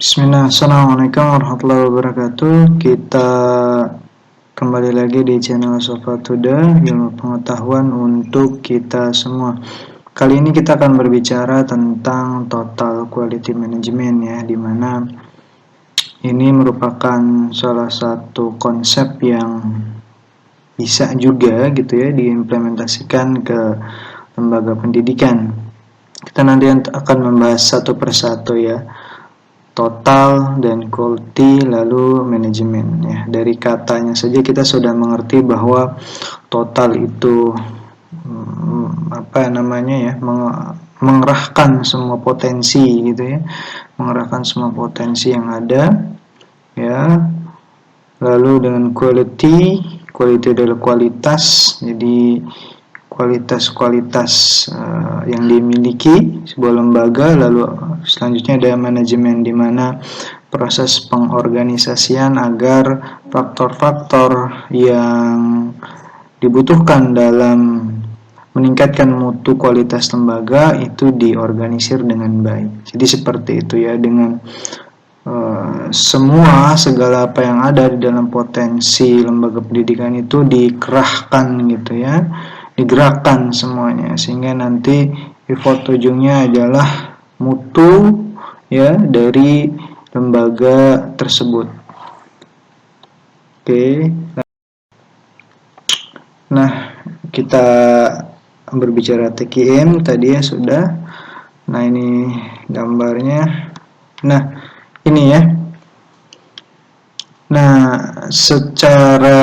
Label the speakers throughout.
Speaker 1: Bismillah, Assalamualaikum warahmatullahi wabarakatuh. Kita kembali lagi di channel Sofa Today, ilmu pengetahuan untuk kita semua. Kali ini kita akan berbicara tentang total quality management ya, dimana ini merupakan salah satu konsep yang bisa juga gitu ya diimplementasikan ke lembaga pendidikan. Kita nanti akan membahas satu persatu ya, total dan quality lalu manajemen ya. Dari katanya saja kita sudah mengerti bahwa total itu mengerahkan semua potensi gitu ya, mengerahkan semua potensi yang ada ya. Lalu dengan quality adalah kualitas, jadi kualitas yang dimiliki sebuah lembaga. Lalu selanjutnya ada manajemen, di mana proses pengorganisasian agar faktor-faktor yang dibutuhkan dalam meningkatkan mutu kualitas lembaga itu diorganisir dengan baik. Jadi seperti itu ya, dengan segala apa yang ada di dalam potensi lembaga pendidikan itu dikerahkan gitu ya, digerakkan semuanya, sehingga nanti effort ujungnya adalah mutu ya dari lembaga tersebut. Oke. Nah, kita berbicara TQM tadi ya sudah. Nah, ini gambarnya. Nah, ini ya. Nah, secara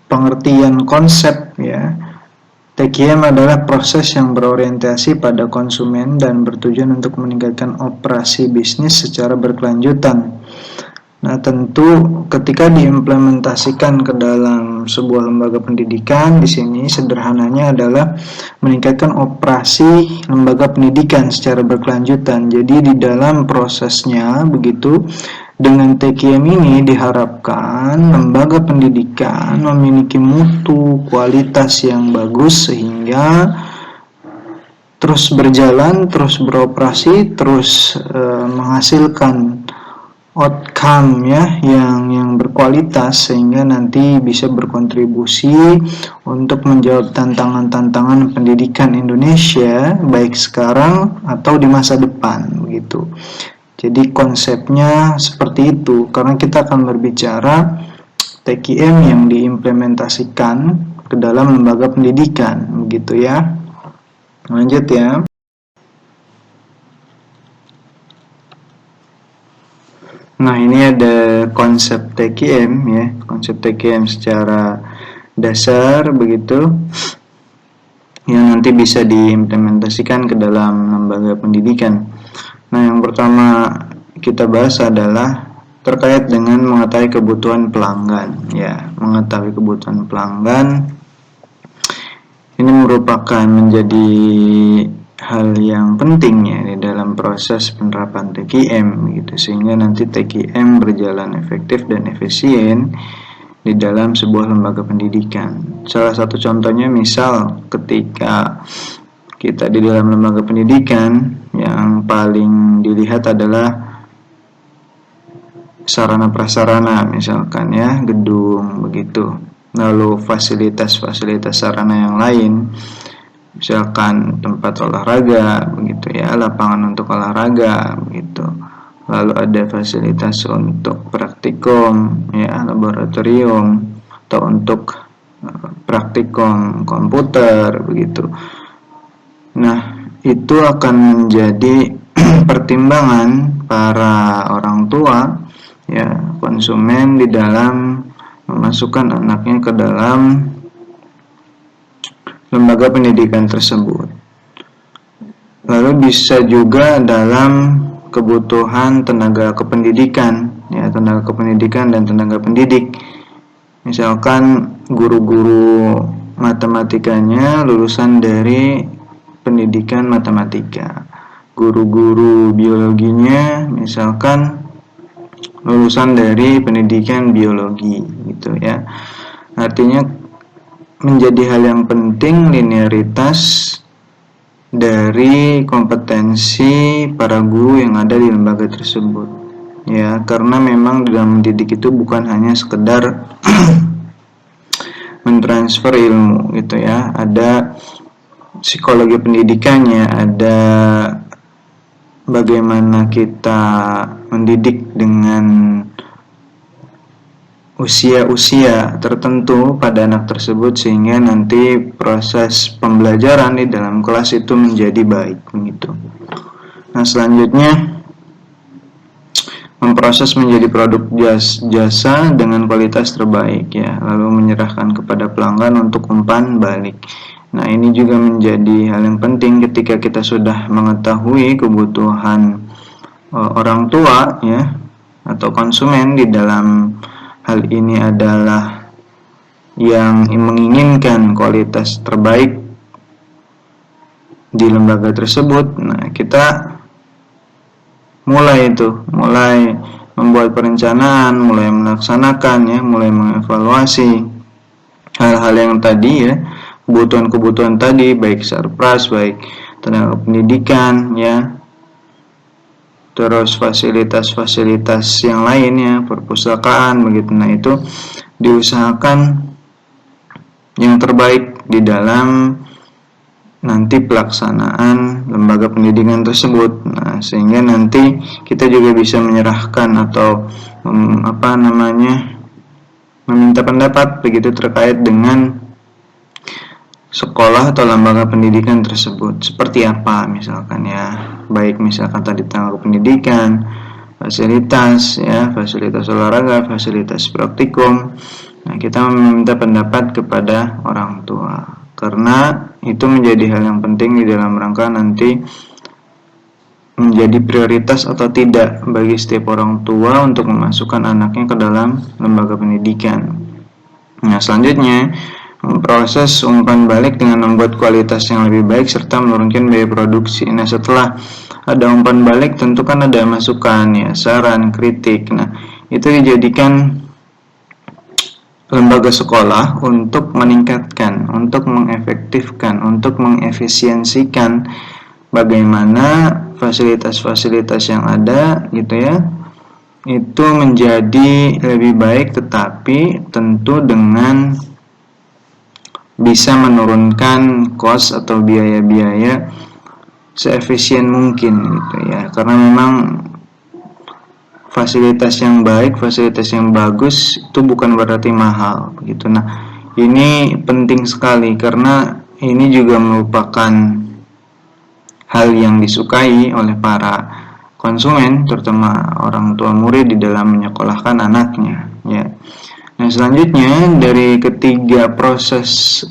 Speaker 1: pengertian konsep ya, TQM adalah proses yang berorientasi pada konsumen dan bertujuan untuk meningkatkan operasi bisnis secara berkelanjutan. Nah, tentu ketika diimplementasikan ke dalam sebuah lembaga pendidikan, di sini sederhananya adalah meningkatkan operasi lembaga pendidikan secara berkelanjutan. Jadi di dalam prosesnya begitu, dengan TQM ini diharapkan lembaga pendidikan memiliki mutu kualitas yang bagus sehingga terus berjalan, terus beroperasi, terus menghasilkan outcome ya yang berkualitas, sehingga nanti bisa berkontribusi untuk menjawab tantangan-tantangan pendidikan Indonesia baik sekarang atau di masa depan begitu. Jadi konsepnya seperti itu, karena kita akan berbicara TQM yang diimplementasikan ke dalam lembaga pendidikan begitu ya. Lanjut ya. Nah, ini ada konsep TQM ya, konsep TQM secara dasar begitu, yang nanti bisa diimplementasikan ke dalam lembaga pendidikan. Nah, yang pertama kita bahas adalah terkait dengan mengetahui kebutuhan pelanggan ya. Mengetahui kebutuhan pelanggan ini merupakan menjadi hal yang penting ya di dalam proses penerapan TQM gitu, sehingga nanti TQM berjalan efektif dan efisien di dalam sebuah lembaga pendidikan. Salah satu contohnya misal ketika kita di dalam lembaga pendidikan, yang paling dilihat adalah sarana prasarana, misalkan ya, gedung begitu. Lalu fasilitas-fasilitas sarana yang lain, misalkan tempat olahraga begitu ya, lapangan untuk olahraga begitu. Lalu ada fasilitas untuk praktikum ya, laboratorium atau untuk praktikum komputer begitu. Nah, itu akan menjadi pertimbangan para orang tua ya, konsumen di dalam memasukkan anaknya ke dalam lembaga pendidikan tersebut. Lalu bisa juga dalam kebutuhan tenaga kependidikan ya, tenaga kependidikan dan tenaga pendidik. Misalkan guru-guru matematikanya lulusan dari pendidikan matematika, guru-guru biologinya misalkan lulusan dari pendidikan biologi gitu ya. Artinya menjadi hal yang penting linearitas dari kompetensi para guru yang ada di lembaga tersebut. Ya, karena memang dalam mendidik itu bukan hanya sekedar mentransfer ilmu gitu ya, ada psikologi pendidikannya, ada bagaimana kita mendidik dengan usia-usia tertentu pada anak tersebut sehingga nanti proses pembelajaran di dalam kelas itu menjadi baik begitu. Nah, selanjutnya memproses menjadi produk jasa dengan kualitas terbaik ya, lalu menyerahkan kepada pelanggan untuk umpan balik. Nah, ini juga menjadi hal yang penting ketika kita sudah mengetahui kebutuhan orang tua ya atau konsumen di dalam hal ini adalah yang menginginkan kualitas terbaik di lembaga tersebut. Nah, kita mulai membuat perencanaan, mulai melaksanakan ya, mulai mengevaluasi hal-hal yang tadi ya, kebutuhan-kebutuhan tadi, baik surprise, baik tenaga pendidikan ya, terus fasilitas-fasilitas yang lainnya, perpustakaan begitu. Nah, itu diusahakan yang terbaik di dalam nanti pelaksanaan lembaga pendidikan tersebut. Nah, sehingga nanti kita juga bisa menyerahkan atau meminta pendapat begitu terkait dengan sekolah atau lembaga pendidikan tersebut seperti apa misalkan ya, baik misalkan tadi tenaga pendidikan, fasilitas ya, fasilitas olahraga, fasilitas praktikum. Nah, kita meminta pendapat kepada orang tua karena itu menjadi hal yang penting di dalam rangka nanti menjadi prioritas atau tidak bagi setiap orang tua untuk memasukkan anaknya ke dalam lembaga pendidikan. Nah, selanjutnya proses umpan balik dengan membuat kualitas yang lebih baik serta menurunkan biaya produksi. Nah, setelah ada umpan balik tentu kan ada masukan ya, saran, kritik. Nah, itu dijadikan lembaga sekolah untuk meningkatkan, untuk mengefektifkan, untuk mengefisiensikan bagaimana fasilitas-fasilitas yang ada gitu ya, itu menjadi lebih baik, tetapi tentu dengan bisa menurunkan cost atau biaya-biaya seefisien mungkin gitu ya, karena memang fasilitas yang baik, fasilitas yang bagus itu bukan berarti mahal gitu. Nah, ini penting sekali karena ini juga merupakan hal yang disukai oleh para konsumen, terutama orang tua murid di dalam menyekolahkan anaknya ya. Nah, selanjutnya dari ketiga proses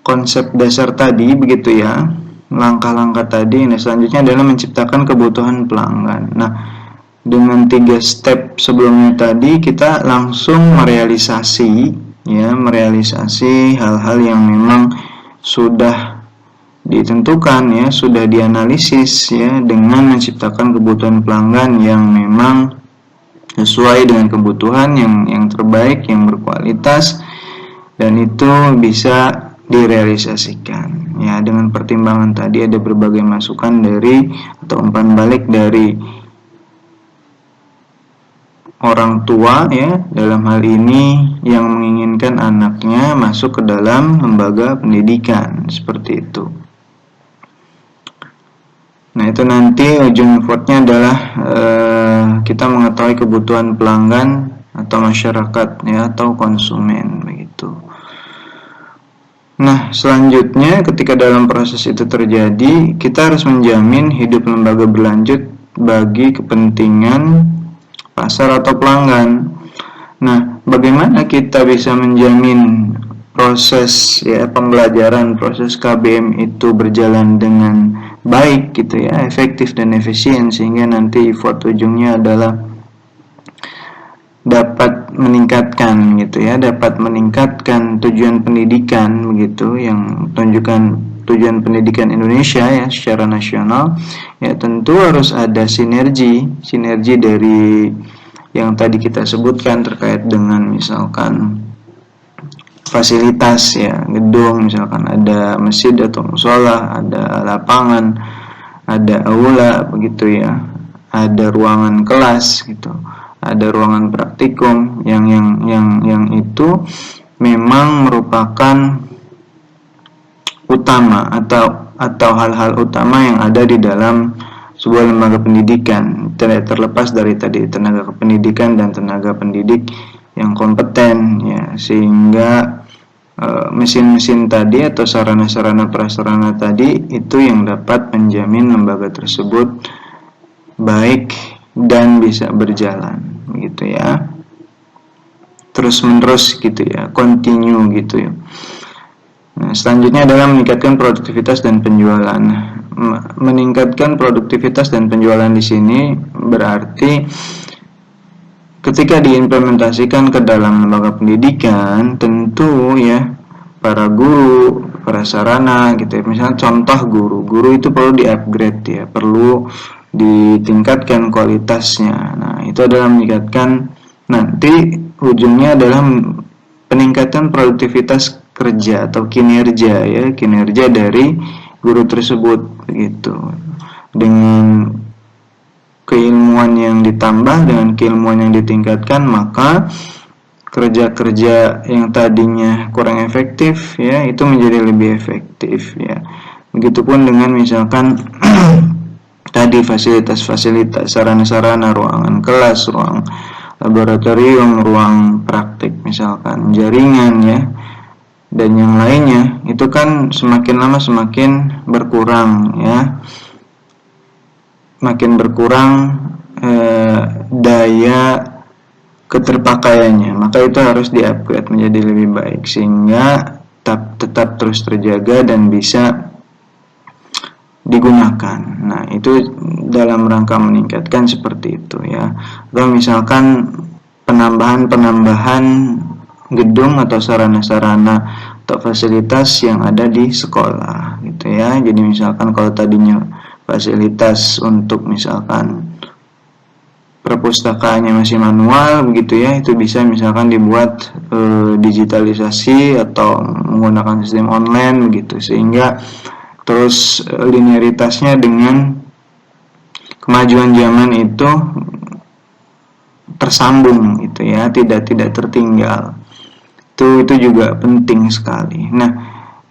Speaker 1: konsep dasar tadi begitu ya, langkah-langkah tadi. Nah, selanjutnya adalah menciptakan kebutuhan pelanggan. Nah, dengan 3 step sebelumnya tadi kita langsung merealisasi hal-hal yang memang sudah ditentukan ya, sudah dianalisis ya, dengan menciptakan kebutuhan pelanggan yang memang sesuai dengan kebutuhan yang terbaik, yang berkualitas, dan itu bisa direalisasikan ya. Dengan pertimbangan tadi ada berbagai masukan dari atau umpan balik dari orang tua ya, dalam hal ini yang menginginkan anaknya masuk ke dalam lembaga pendidikan seperti itu. Nah, itu nanti ujung effortnya adalah kita mengetahui kebutuhan pelanggan atau masyarakat ya, atau konsumen begitu. Nah, selanjutnya ketika dalam proses itu terjadi, kita harus menjamin hidup lembaga berlanjut bagi kepentingan pasar atau pelanggan. Nah, bagaimana kita bisa menjamin proses ya pembelajaran, proses KBM itu berjalan dengan baik gitu ya, efektif dan efisien, sehingga nanti effort ujungnya adalah dapat meningkatkan gitu ya, dapat meningkatkan tujuan pendidikan begitu, yang menunjukkan tujuan pendidikan Indonesia ya secara nasional. Ya, tentu harus ada sinergi dari yang tadi kita sebutkan terkait dengan misalkan fasilitas ya, gedung misalkan ada masjid atau musola, ada lapangan, ada aula begitu ya, ada ruangan kelas gitu, ada ruangan praktikum yang itu memang merupakan utama atau hal-hal utama yang ada di dalam sebuah lembaga pendidikan, tidak terlepas dari tadi tenaga kependidikan dan tenaga pendidik yang kompeten ya, sehingga mesin-mesin tadi atau sarana-sarana prasarana tadi itu yang dapat menjamin lembaga tersebut baik dan bisa berjalan gitu ya, terus menerus gitu ya, continue gitu ya. Nah, selanjutnya adalah meningkatkan produktivitas dan penjualan. Meningkatkan produktivitas dan penjualan di sini berarti ketika diimplementasikan ke dalam lembaga pendidikan, tentu ya para guru, para sarana gitu ya. Misalnya contoh guru itu perlu di-upgrade ya, perlu ditingkatkan kualitasnya. Nah, itu adalah meningkatkan, nanti ujungnya adalah peningkatan produktivitas kerja atau kinerja ya, kinerja dari guru tersebut begitu. Dengan keilmuan yang ditambah, dengan keilmuan yang ditingkatkan, maka kerja-kerja yang tadinya kurang efektif ya itu menjadi lebih efektif ya. Begitupun dengan misalkan tadi fasilitas-fasilitas, sarana-sarana, ruangan kelas, ruang laboratorium, ruang praktik misalkan, jaringan ya, dan yang lainnya itu kan semakin lama semakin berkurang ya, makin berkurang daya keterpakaiannya, maka itu harus di-upgrade menjadi lebih baik sehingga tetap terus terjaga dan bisa digunakan. Nah, itu dalam rangka meningkatkan seperti itu ya. Atau misalkan penambahan gedung atau sarana-sarana atau fasilitas yang ada di sekolah gitu ya. Jadi misalkan kalau tadinya fasilitas untuk misalkan perpustakaannya masih manual begitu ya, itu bisa misalkan dibuat digitalisasi atau menggunakan sistem online begitu, sehingga terus linearitasnya dengan kemajuan zaman itu tersambung gitu ya, tidak tertinggal. Itu juga penting sekali. Nah,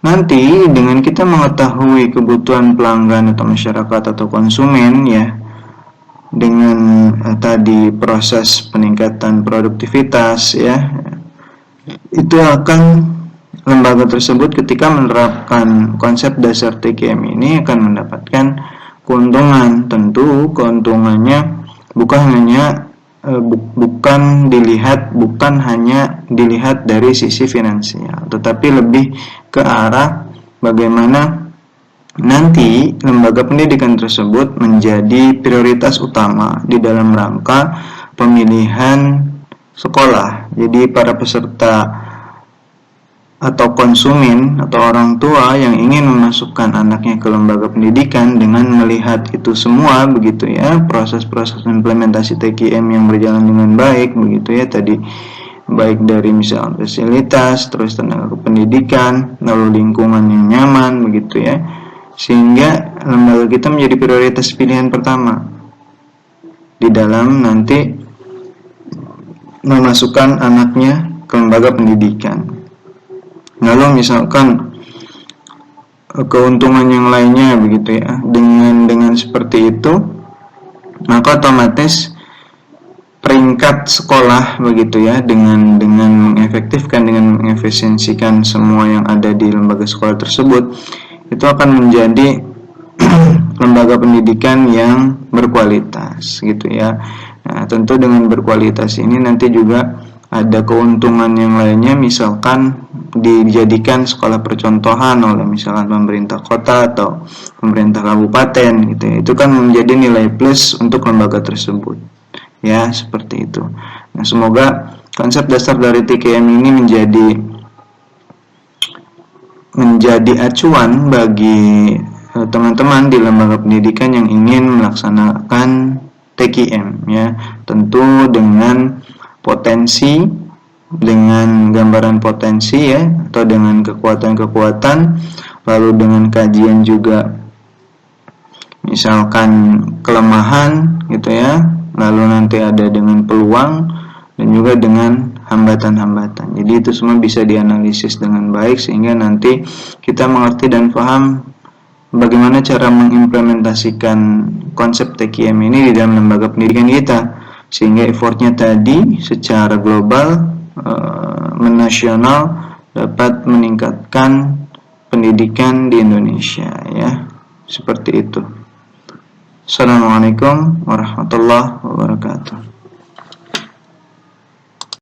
Speaker 1: nanti dengan kita mengetahui kebutuhan pelanggan atau masyarakat atau konsumen ya, dengan tadi proses peningkatan produktivitas ya, itu akan lembaga tersebut ketika menerapkan konsep dasar TKM ini akan mendapatkan keuntungan. Tentu keuntungannya bukan hanya dilihat dari sisi finansial, tetapi lebih ke arah bagaimana nanti lembaga pendidikan tersebut menjadi prioritas utama di dalam rangka pemilihan sekolah. Jadi para peserta atau konsumen atau orang tua yang ingin memasukkan anaknya ke lembaga pendidikan dengan melihat itu semua begitu ya, proses-proses implementasi TKM yang berjalan dengan baik begitu ya, tadi baik dari misalnya fasilitas, terus tenaga kependidikan, lalu lingkungan yang nyaman begitu ya, sehingga lembaga kita menjadi prioritas pilihan pertama di dalam nanti memasukkan anaknya ke lembaga pendidikan. Lalu misalkan keuntungan yang lainnya begitu ya, dengan seperti itu maka otomatis peringkat sekolah begitu ya, dengan mengefektifkan, dengan mengefisiensikan semua yang ada di lembaga sekolah tersebut, itu akan menjadi lembaga pendidikan yang berkualitas gitu ya. Nah, tentu dengan berkualitas ini nanti juga ada keuntungan yang lainnya, misalkan dijadikan sekolah percontohan oleh misalkan pemerintah kota atau pemerintah kabupaten gitu ya. Itu kan menjadi nilai plus untuk lembaga tersebut ya, seperti itu. Nah, semoga konsep dasar dari TKM ini menjadi acuan bagi teman-teman di lembaga pendidikan yang ingin melaksanakan TKM ya, tentu dengan potensi dengan gambaran potensi ya, atau dengan kekuatan-kekuatan, lalu dengan kajian juga misalkan kelemahan gitu ya, lalu nanti ada dengan peluang dan juga dengan hambatan-hambatan. Jadi itu semua bisa dianalisis dengan baik sehingga nanti kita mengerti dan paham bagaimana cara mengimplementasikan konsep TQM ini di dalam lembaga pendidikan kita, sehingga effortnya tadi secara global menasional dapat meningkatkan pendidikan di Indonesia ya, seperti itu. Assalamualaikum warahmatullahi wabarakatuh.